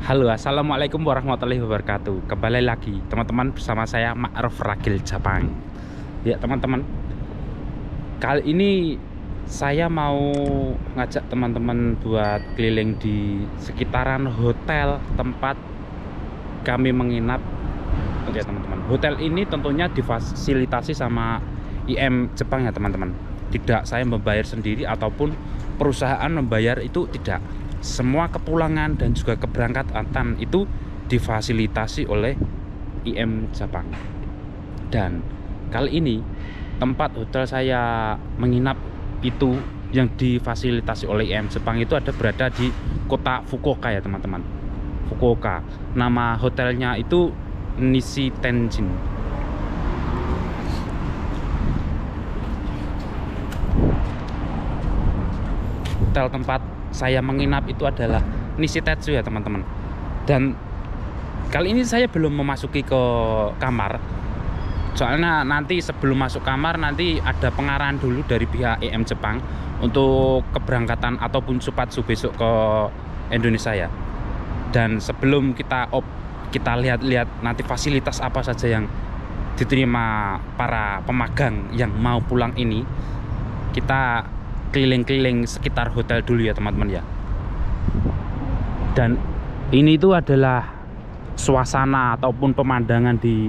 Halo, assalamualaikum warahmatullahi wabarakatuh. Kembali lagi teman-teman bersama saya Ma'ruf Ragil Japang. Ya teman-teman, kali ini saya mau ngajak teman-teman buat keliling di sekitaran hotel tempat kami menginap. Ya teman-teman, hotel ini tentunya difasilitasi sama IM Jepang ya teman-teman. Tidak saya membayar sendiri ataupun perusahaan membayar, itu tidak. Semua kepulangan dan juga keberangkatan itu difasilitasi oleh IM Jepang. Dan kali ini tempat hotel saya menginap itu yang difasilitasi oleh IM Jepang itu berada di kota Fukuoka ya teman-teman. Fukuoka. Nama hotelnya itu Nishi Tenjin. Hotel tempat saya menginap itu adalah Nishitetsu ya teman-teman. Dan kali ini saya belum memasuki ke kamar, soalnya nanti sebelum masuk kamar nanti ada pengarahan dulu dari pihak IM Jepang untuk keberangkatan ataupun Supatsu besok ke Indonesia ya. Dan sebelum kita lihat-lihat nanti fasilitas apa saja yang diterima para pemagang yang mau pulang ini, kita keliling-keliling sekitar hotel dulu ya teman-teman ya. Dan ini itu adalah suasana ataupun pemandangan di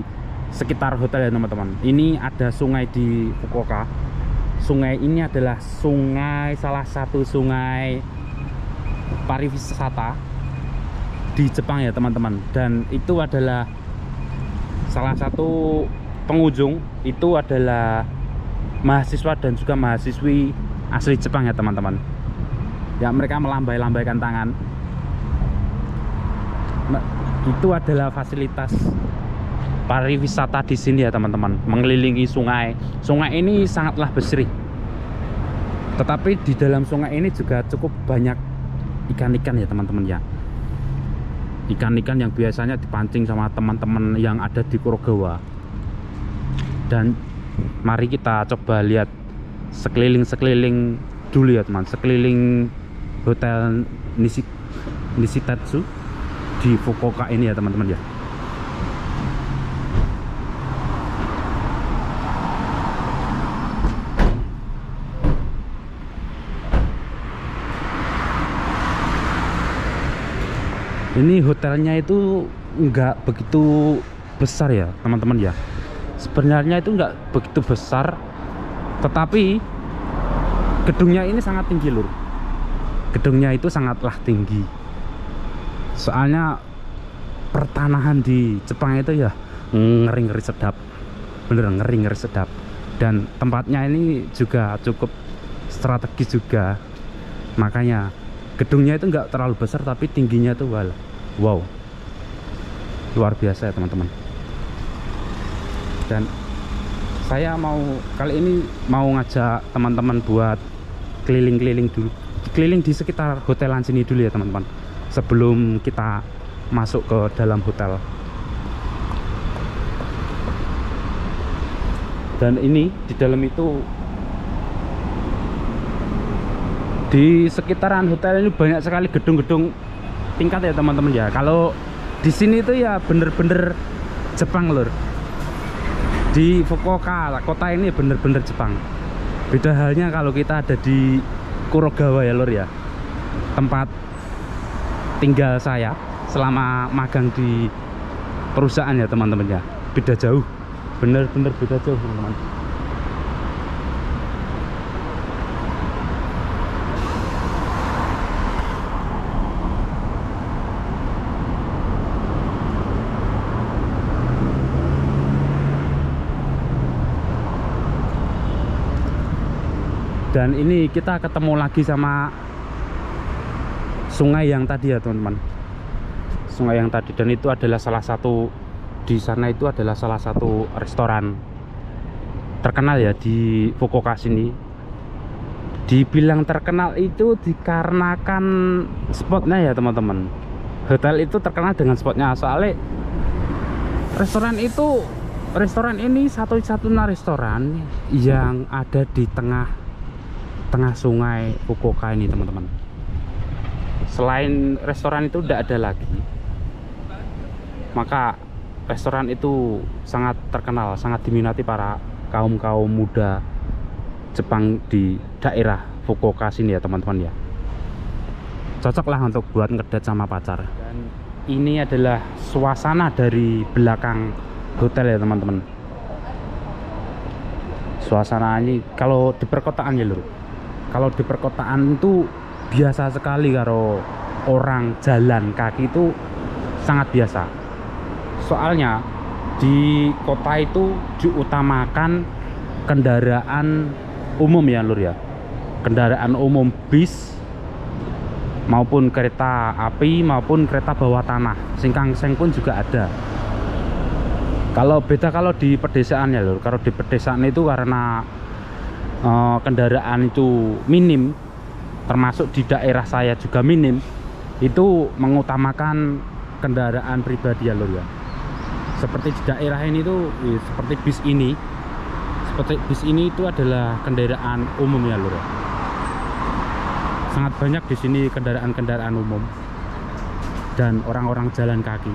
sekitar hotel ya teman-teman. Ini ada sungai di Fukuoka. Sungai ini adalah salah satu sungai pariwisata di Jepang ya teman-teman. Dan itu adalah salah satu pengunjung itu adalah mahasiswa dan juga mahasiswi asli Jepang ya teman-teman. Ya, mereka melambai-lambaikan tangan. Itu adalah fasilitas pariwisata di sini ya teman-teman, mengelilingi sungai. Sungai ini sangatlah bersih. Tetapi di dalam sungai ini juga cukup banyak ikan-ikan ya teman-teman ya. Ikan-ikan yang biasanya dipancing sama teman-teman yang ada di Kurogawa. Dan mari kita coba lihat sekeliling dulu ya teman, sekeliling hotel Nishitetsu di Fukuoka ini ya teman-teman ya. Ini hotelnya itu nggak begitu besar ya teman-teman ya. Sebenarnya itu nggak begitu besar, tetapi gedungnya ini sangat tinggi lur. Gedungnya itu sangatlah tinggi. Soalnya pertanahan di Jepang itu ya ngeri-ngeri sedap. Bener ngeri-ngeri sedap. Dan tempatnya ini juga cukup strategis juga. Makanya gedungnya itu nggak terlalu besar tapi tingginya tuh wow. Luar biasa ya teman-teman. Dan saya kali ini mau ngajak teman-teman buat keliling-keliling dulu, keliling di sekitar hotelan sini dulu ya teman-teman, sebelum kita masuk ke dalam hotel. Dan ini di dalam itu, di sekitaran hotel ini banyak sekali gedung-gedung tingkat ya teman-teman ya. Kalau di sini itu ya bener-bener Jepang lur. Di Fukuoka, kota ini bener-bener Jepang. Beda halnya kalau kita ada di Kurogawa ya lur ya, tempat tinggal saya selama magang di perusahaan ya teman-teman ya. Beda jauh, bener-bener beda jauh teman-teman. Dan ini kita ketemu lagi sama sungai yang tadi ya teman-teman. Sungai yang tadi, dan itu adalah salah satu, di sana itu adalah salah satu restoran terkenal ya di Fukuoka sini. Dibilang terkenal itu dikarenakan spotnya ya teman-teman. Hotel itu terkenal dengan spotnya, soalnya restoran ini satu-satunya restoran yang ada di tengah sungai Fukuoka ini teman-teman. Selain restoran itu tidak ada lagi. maka restoran itu sangat terkenal, sangat diminati para kaum muda Jepang di daerah Fukuoka sini ya teman-teman ya. Cocok lah untuk buat ngedate sama pacar. Dan ini adalah suasana dari belakang hotel ya teman-teman. Suasana ini kalau di perkotaan ya lur, kalau di perkotaan itu biasa sekali kalau orang jalan kaki itu sangat biasa. Soalnya di kota itu diutamakan kendaraan umum ya lur ya, kendaraan umum bis maupun kereta api maupun kereta bawah tanah, singkang-seng pun juga ada. Kalau beda kalau di pedesaan ya lur, kalau di pedesaan itu karena kendaraan itu minim, termasuk di daerah saya juga minim, itu mengutamakan kendaraan pribadi ya lur ya. Seperti di daerah ini tuh seperti bis ini, itu adalah kendaraan umum ya lur ya. Sangat banyak di sini kendaraan umum dan orang-orang jalan kaki.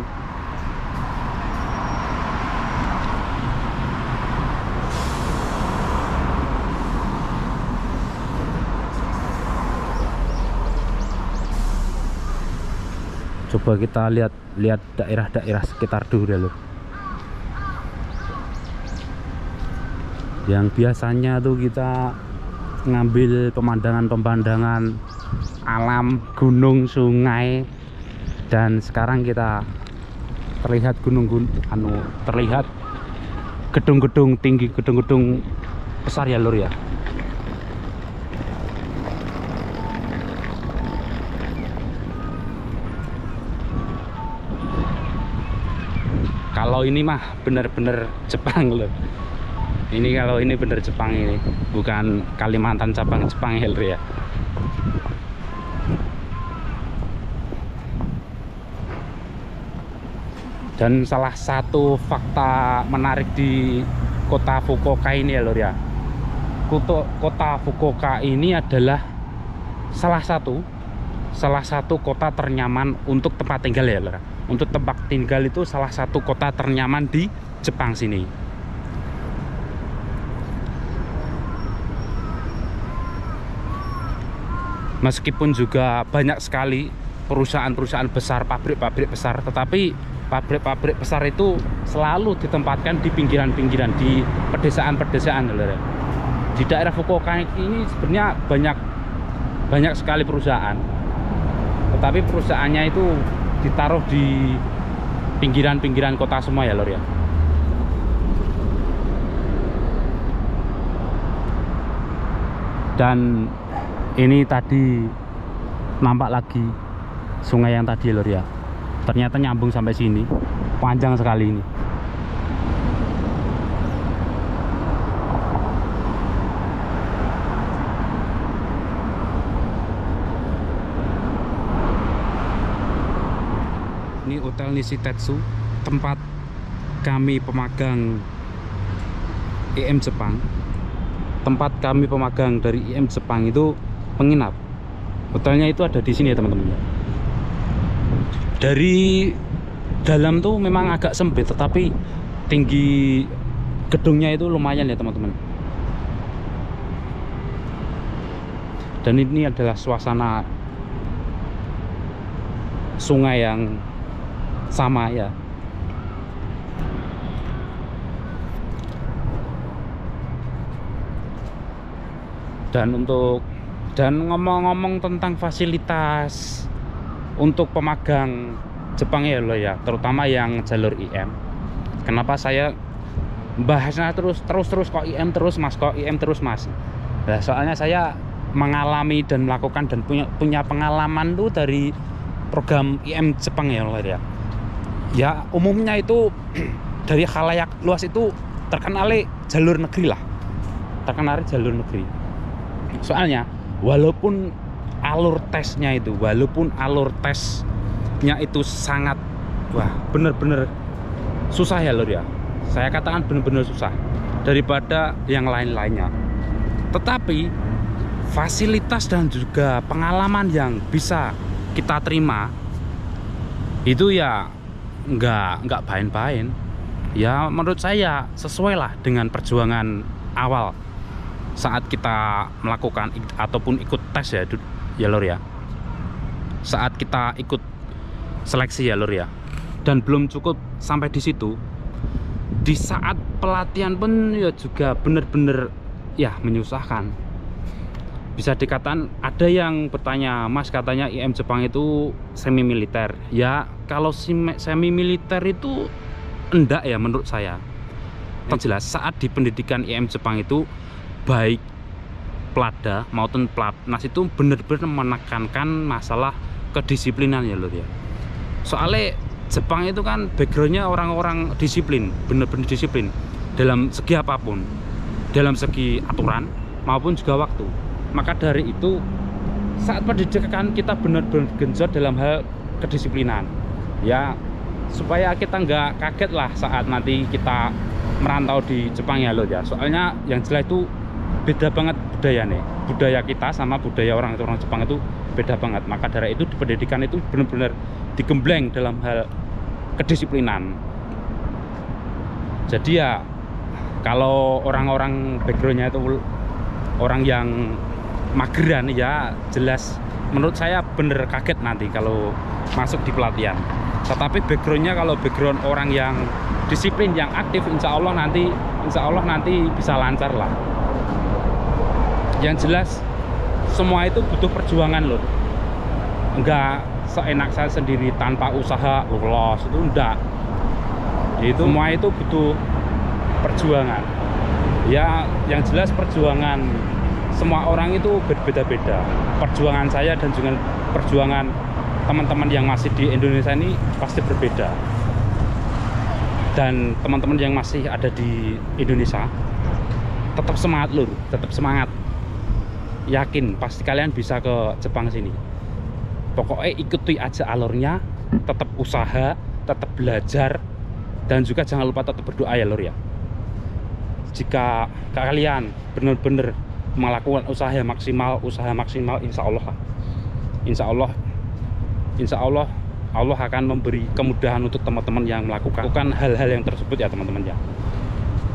Coba kita lihat daerah-daerah sekitar dulu ya lur. Yang biasanya tuh kita ngambil pemandangan alam, gunung, sungai, dan sekarang kita terlihat terlihat gedung-gedung tinggi, gedung-gedung besar ya lur ya. Kalau ini mah bener-bener Jepang lur. Ini kalau ini bener Jepang, ini bukan Kalimantan cabang Jepang ya lur ya. Dan salah satu fakta menarik di kota Fukuoka ini ya lur ya, kota Fukuoka ini adalah salah satu kota ternyaman untuk tempat tinggal ya lur. Untuk tempat tinggal itu salah satu kota ternyaman di Jepang sini. Meskipun juga banyak sekali perusahaan-perusahaan besar, pabrik-pabrik besar, tetapi pabrik-pabrik besar itu selalu ditempatkan di pinggiran-pinggiran, di pedesaan-pedesaan. Di daerah Fukuoka ini sebenarnya banyak sekali perusahaan, tetapi perusahaannya itu ditaruh di pinggiran-pinggiran kota semua ya lor ya. Dan ini tadi nampak lagi sungai yang tadi lor ya, ternyata nyambung sampai sini, panjang sekali ini. Ini Hotel Nishitetsu, tempat kami pemagang IM Jepang. Tempat kami pemagang dari IM Jepang itu menginap. Hotelnya itu ada di sini ya teman-teman. Dari dalam tuh memang agak sempit, tetapi tinggi gedungnya itu lumayan ya teman-teman. Dan ini adalah suasana sungai yang sama ya. Dan ngomong-ngomong tentang fasilitas untuk pemagang Jepang ya lo ya, terutama yang jalur IM. Kenapa saya bahasnya terus kok IM terus mas, kok IM terus mas? Nah, soalnya saya mengalami dan melakukan dan punya pengalaman tuh dari program IM Jepang ya lo ya. Ya umumnya itu dari khalayak luas itu terkenal jalur negeri lah, soalnya walaupun alur tesnya itu sangat bener-bener susah ya lor ya, saya katakan bener-bener susah daripada yang lain-lainnya, tetapi fasilitas dan juga pengalaman yang bisa kita terima itu ya nggak bain-bain. Ya menurut saya sesuai lah dengan perjuangan awal saat kita melakukan ataupun ikut tes ya lur ya. Saat kita ikut seleksi ya lur ya. Dan belum cukup sampai di situ. Di saat pelatihan pun ya juga bener-bener ya menyusahkan. Bisa dikatakan ada yang bertanya, Mas katanya IM Jepang itu semi militer. Ya kalau semi militer itu enggak ya menurut saya. Yang jelas saat di pendidikan IM Jepang itu baik Plada maupun Platnas itu benar-benar menekankan masalah kedisiplinan ya lur ya. Soalnya Jepang itu kan backgroundnya orang-orang disiplin, benar-benar disiplin dalam segi apapun, dalam segi aturan maupun juga waktu. Maka dari itu saat pendidikan kita benar-benar genjot dalam hal kedisiplinan ya, supaya kita nggak kaget lah saat nanti kita merantau di Jepang ya loh ya. Soalnya yang jelas itu beda banget budaya nih, budaya kita sama budaya orang-orang Jepang itu beda banget. Maka dari itu di pendidikan itu benar-benar digembleng dalam hal kedisiplinan. Jadi ya kalau orang-orang backgroundnya itu orang yang mageran ya jelas menurut saya bener kaget nanti kalau masuk di pelatihan. Tetapi backgroundnya kalau background orang yang disiplin, yang aktif, insya Allah nanti bisa lancar lah. Yang jelas semua itu butuh perjuangan loh. Enggak seenak saya sendiri tanpa usaha lolos itu enggak. Itu semua itu butuh perjuangan. Ya yang jelas perjuangan semua orang itu berbeda-beda. Perjuangan saya dan juga perjuangan teman-teman yang masih di Indonesia ini pasti berbeda. Dan teman-teman yang masih ada di Indonesia tetap semangat lur, tetap semangat. Yakin pasti kalian bisa ke Jepang sini. Pokoknya ikuti aja alurnya, tetap usaha, tetap belajar, dan juga jangan lupa tetap berdoa ya lur ya. Jika kalian benar-benar melakukan usaha maksimal, insya Allah Allah akan memberi kemudahan untuk teman-teman yang melakukan hal-hal yang tersebut ya teman-teman ya.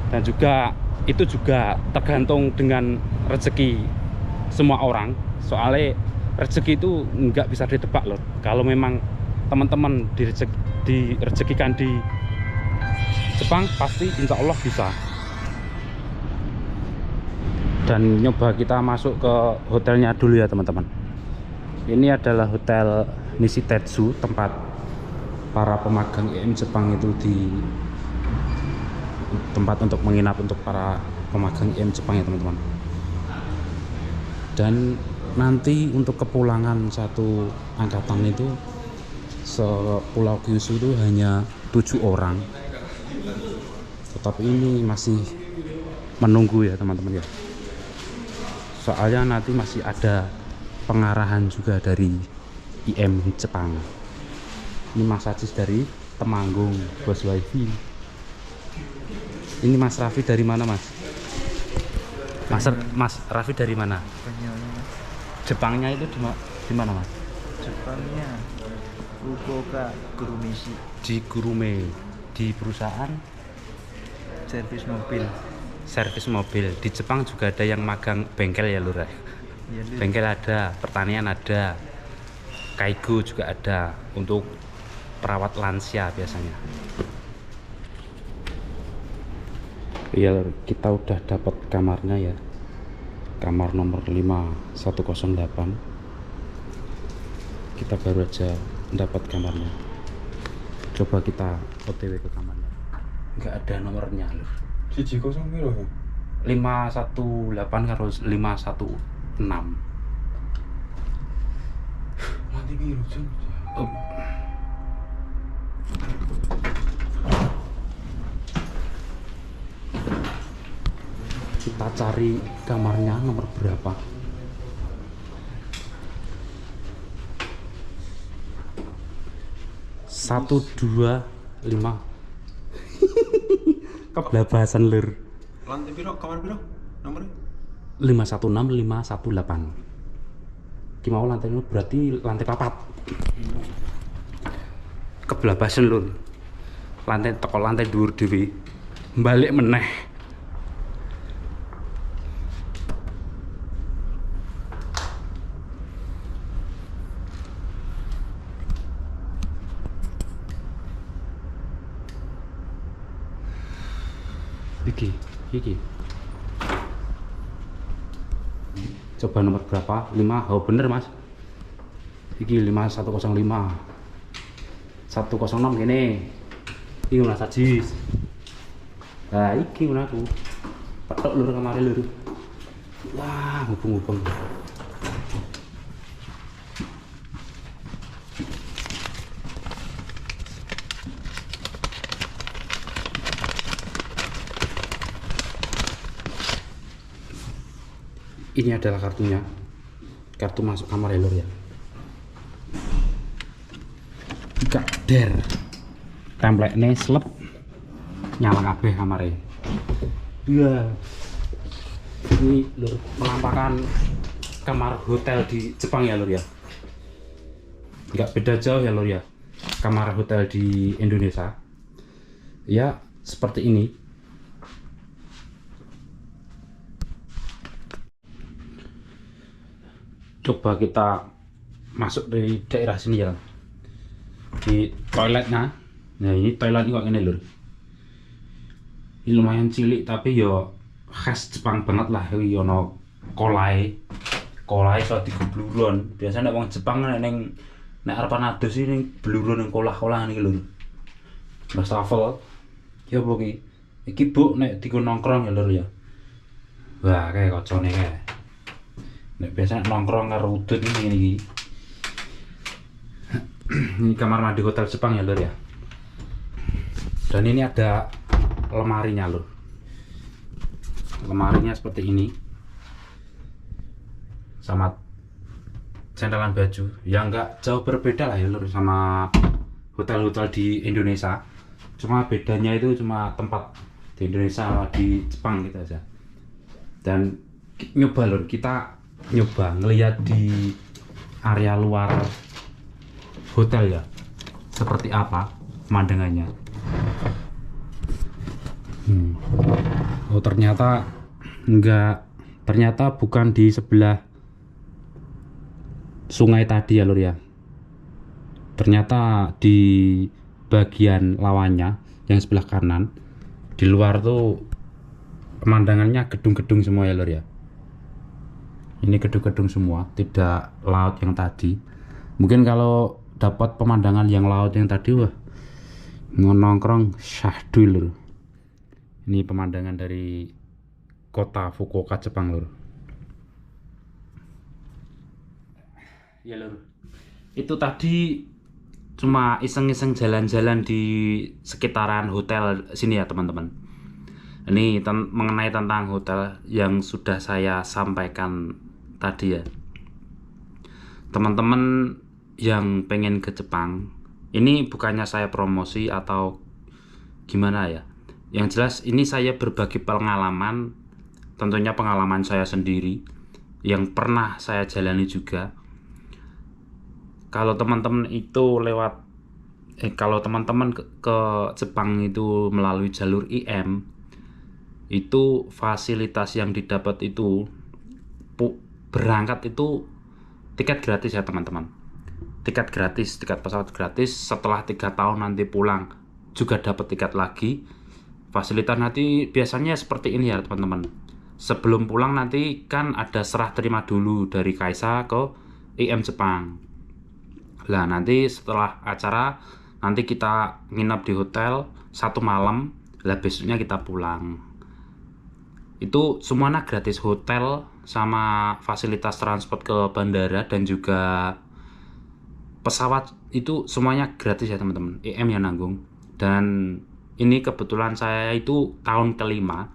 Dan juga itu juga tergantung dengan rezeki semua orang. Soalnya rezeki itu nggak bisa ditebak loh. Kalau memang teman-teman direzekikan di Jepang pasti insya Allah bisa. Dan nyoba kita masuk ke hotelnya dulu ya teman-teman. Ini adalah hotel Nishitetsu, tempat para pemagang IM Jepang itu di tempat untuk menginap untuk para pemagang IM Jepang ya teman-teman. Dan nanti untuk kepulangan satu angkatan itu sepulau Kyushu itu hanya 7 orang. Tetapi ini masih menunggu ya teman-teman ya. Soalnya nanti masih ada pengarahan juga dari IM Jepang. Ini Mas Ajis dari Temanggung, Bos Wifi. Ini Mas Raffi dari mana Mas? Mas Raffi dari mana? Jepangnya itu di mana Mas? Jepangnya Fukuoka Kurumishi. Di Kurume, di perusahaan servis mobil. Di Jepang juga ada yang magang bengkel ya lur. Ya, bengkel ada, pertanian ada, kaigo juga ada untuk perawat lansia biasanya. Ya kita udah dapat kamarnya ya, kamar nomor 5108. Kita baru aja dapat kamarnya. Coba kita OTW ke kamarnya. Nggak ada nomornya lur. Siji kosong piro? 518 karo 516. Nanti piro, Jun? Kita cari kamarnya nomor berapa. Satu dua lima. Keblabasan lur. Lantai piro? Kamar piro? Nomornya? 516 518. Ki mau lantai ini berarti lantai 4. Keblabasan lur. lantai dhuwur dhewe. Balik meneh. Iki. Coba nomor berapa? 5. Oh bener Mas. Iki 5105. 106 gini. Iki ngono sajis. Nah, iki ngono aku. Petok lur kamare lur. Wah, ngubung-ngubung. Ini adalah kartunya, kartu masuk kamar ya lur ya. Gak der, template slep, nyala kabeh kamare. Iya, ini lur penampakan kamar hotel di Jepang ya lur ya. Gak beda jauh ya lur ya, kamar hotel di Indonesia. Ya seperti ini. Coba kita masuk dari daerah sini ya, di toiletnya. Nah ini toilet kok ini lur, ini lumayan cilik tapi yo khas Jepang banget lah. Ini ono kolai so digubluron. Biasanya wong Jepang neng arepan adus sih neng bluron neng kolah nih lur. Wastafel ya apa iki bu nek diku nongkrong ya lur ya. Wah kayak kocone kayak nek biasanya nongkrong karo udut ini. Ini kamar mandi hotel Jepang ya lur ya. Dan ini ada lemarinya lur. Lemarinya seperti ini. Sama sendelan baju. Ya enggak jauh berbeda lah ya lur sama hotel-hotel di Indonesia. Cuma bedanya itu cuma tempat di Indonesia sama di Jepang gitu aja. Dan nyoba lur, kita nyoba ngelihat di area luar hotel ya seperti apa pemandangannya. Oh ternyata enggak, ternyata bukan di sebelah sungai tadi ya lur ya. Ternyata di bagian lawannya yang sebelah kanan, di luar tuh pemandangannya gedung-gedung semua ya lur ya. Ini gedung-gedung semua, tidak laut yang tadi. Mungkin kalau dapat pemandangan yang laut yang tadi, wah nongkrong syahdu lur. Ini pemandangan dari kota Fukuoka Jepang lur. Ya lur, itu tadi cuma iseng-iseng jalan-jalan di sekitaran hotel sini ya teman-teman. Ini mengenai tentang hotel yang sudah saya sampaikan tadi ya. Teman-teman yang pengen ke Jepang, ini bukannya saya promosi atau gimana ya. Yang jelas ini saya berbagi pengalaman, tentunya pengalaman saya sendiri yang pernah saya jalani juga. Kalau teman-teman itu lewat kalau teman-teman ke Jepang itu melalui jalur IM, itu fasilitas yang didapat itu berangkat itu tiket gratis ya teman-teman. Tiket gratis, tiket pesawat gratis. Setelah 3 tahun nanti pulang juga dapat tiket lagi. Fasilitas nanti biasanya seperti ini ya teman-teman. Sebelum pulang nanti kan ada serah terima dulu dari Kaisa ke IM Jepang. Nah nanti setelah acara nanti kita nginap di hotel 1 malam. Lah besoknya kita pulang. Itu semuanya gratis, hotel sama fasilitas transport ke bandara dan juga pesawat itu semuanya gratis ya teman-teman. IM yang nanggung. Dan ini kebetulan saya itu tahun kelima.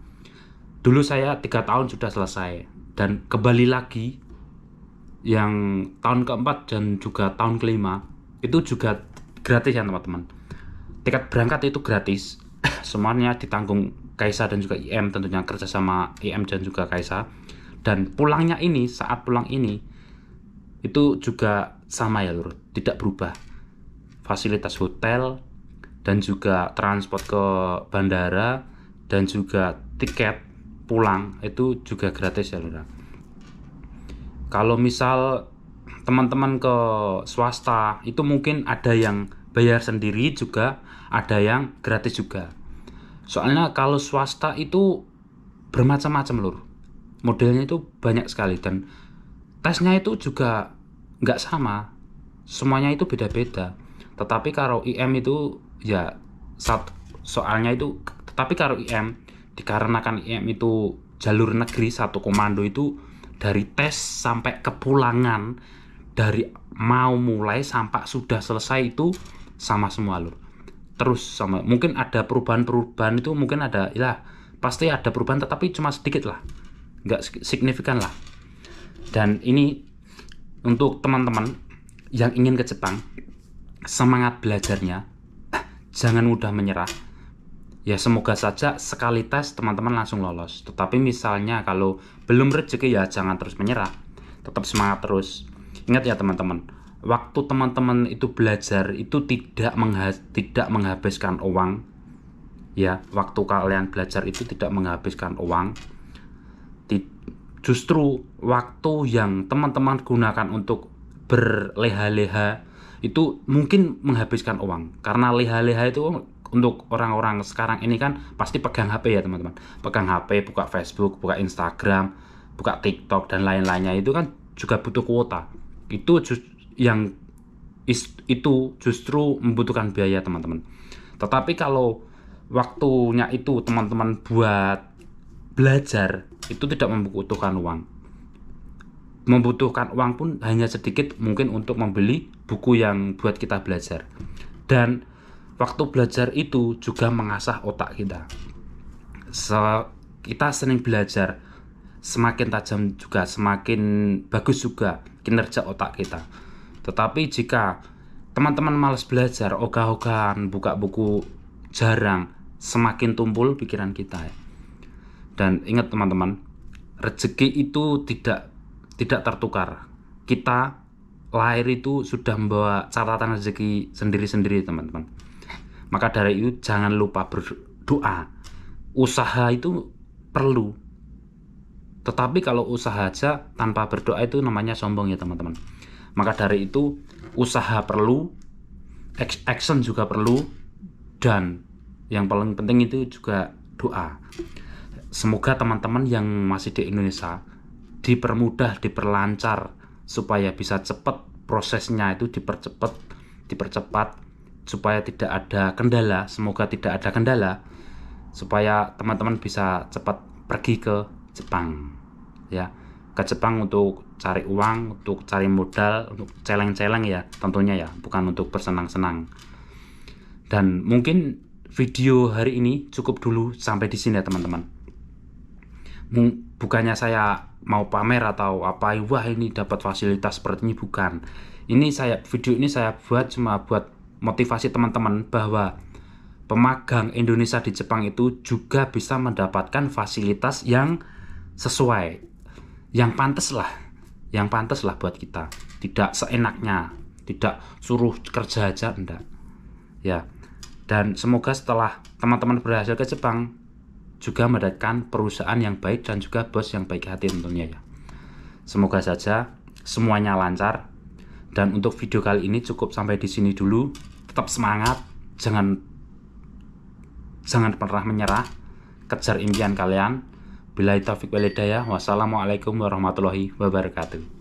Dulu saya 3 tahun sudah selesai dan kembali lagi yang tahun keempat dan juga tahun kelima itu juga gratis ya teman-teman. Tiket berangkat itu gratis. Semuanya ditanggung Kaisa dan juga IM, tentunya kerja sama IM dan juga Kaisa. Dan pulangnya ini, saat pulang ini itu juga sama ya lur, tidak berubah. Fasilitas hotel dan juga transport ke bandara, dan juga tiket pulang itu juga gratis ya Lura. Kalau misal teman-teman ke swasta itu mungkin ada yang bayar sendiri juga, ada yang gratis juga. Soalnya kalau swasta itu bermacam-macam Lur, modelnya itu banyak sekali, dan tesnya itu juga nggak sama, semuanya itu beda-beda. Tetapi kalau IM itu ya soalnya itu, tetapi kalau IM dikarenakan IM itu jalur negeri satu komando, itu dari tes sampai kepulangan, dari mau mulai sampai sudah selesai itu sama semua Lur. Terus sama, mungkin ada perubahan itu, mungkin ada ya, pasti ada perubahan, tetapi cuma sedikit lah, nggak signifikan lah. Dan ini untuk teman-teman yang ingin ke Jepang, semangat belajarnya, jangan mudah menyerah. Ya semoga saja sekali tes teman-teman langsung lolos. Tetapi misalnya kalau belum rezeki ya jangan terus menyerah, tetap semangat terus. Ingat ya teman-teman, waktu teman-teman itu belajar itu tidak menghabiskan uang. Ya, waktu kalian belajar itu tidak menghabiskan uang. Justru waktu yang teman-teman gunakan untuk berleha-leha itu mungkin menghabiskan uang. Karena leha-leha itu untuk orang-orang sekarang ini kan pasti pegang HP ya teman-teman. Pegang HP, buka Facebook, buka Instagram, buka TikTok dan lain-lainnya, itu kan juga butuh kuota. Itu justru membutuhkan biaya teman-teman. Tetapi kalau waktunya itu teman-teman buat belajar, itu tidak membutuhkan uang. Membutuhkan uang pun hanya sedikit, mungkin untuk membeli buku yang buat kita belajar. Dan waktu belajar itu juga mengasah otak kita. Kita sering belajar, semakin tajam juga, semakin bagus juga kinerja otak kita. Tetapi jika teman-teman malas belajar, ogah-ogahan, buka buku jarang, semakin tumpul pikiran kita ya. Dan ingat teman-teman, rezeki itu tidak tertukar. Kita lahir itu sudah membawa catatan rezeki sendiri-sendiri teman-teman. Maka dari itu jangan lupa berdoa. Usaha itu perlu. Tetapi kalau usaha aja tanpa berdoa itu namanya sombong ya teman-teman. Maka dari itu usaha perlu, action juga perlu, dan yang paling penting itu juga doa. Semoga teman-teman yang masih di Indonesia dipermudah, diperlancar supaya bisa cepat prosesnya itu dipercepat supaya tidak ada kendala. Semoga tidak ada kendala supaya teman-teman bisa cepat pergi ke Jepang ya, ke Jepang untuk cari uang, untuk cari modal, untuk celeng-celeng ya tentunya ya, bukan untuk bersenang-senang. Dan mungkin video hari ini cukup dulu sampai di sini ya teman-teman. Bukannya saya mau pamer atau apa, wah ini dapat fasilitas seperti ini, bukan. Video ini saya buat cuma buat motivasi teman-teman bahwa pemagang Indonesia di Jepang itu juga bisa mendapatkan fasilitas yang sesuai, yang pantas lah buat kita. Tidak seenaknya, tidak suruh kerja aja, enggak ya. Dan semoga setelah teman-teman berhasil ke Jepang juga mendapatkan perusahaan yang baik dan juga bos yang baik hati tentunya ya. Semoga saja semuanya lancar. Dan untuk video kali ini cukup sampai di sini dulu. Tetap semangat, jangan pernah menyerah, kejar impian kalian. Billahi taufiq wal hidayah. Wassalamualaikum warahmatullahi wabarakatuh.